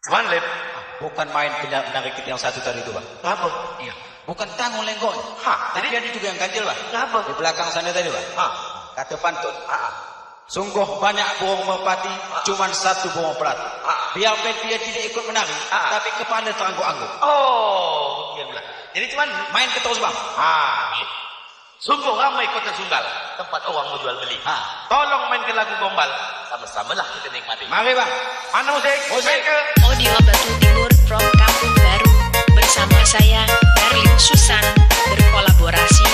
Cuman Lep, Bukan main penari kita yang satu tadi itu, Bang. apa? Iya. Bukan tanggung lenggoknya. Hah, Jadi dia juga yang ganjil, Bang. Kenapa? Di belakang sana tadi, Bang. Hah, Kata pantun. ah, Sungguh banyak burung merpati, cuman satu burung pelati. Biar dia tidak ikut menari, tapi kepala terangguk-angguk. oh, iya benar. Jadi cuman, Main ke terus, Bang. sungguh ramai kota Sunggal, tempat orang mau jual beli. Tolong main ke lagu gombal, sama-samalah kita nikmati. Mari, Bang. Mana musik? Musik. Ke. Audio Batu Timur from Kampung Baru bersama saya Darlin Susan berkolaborasi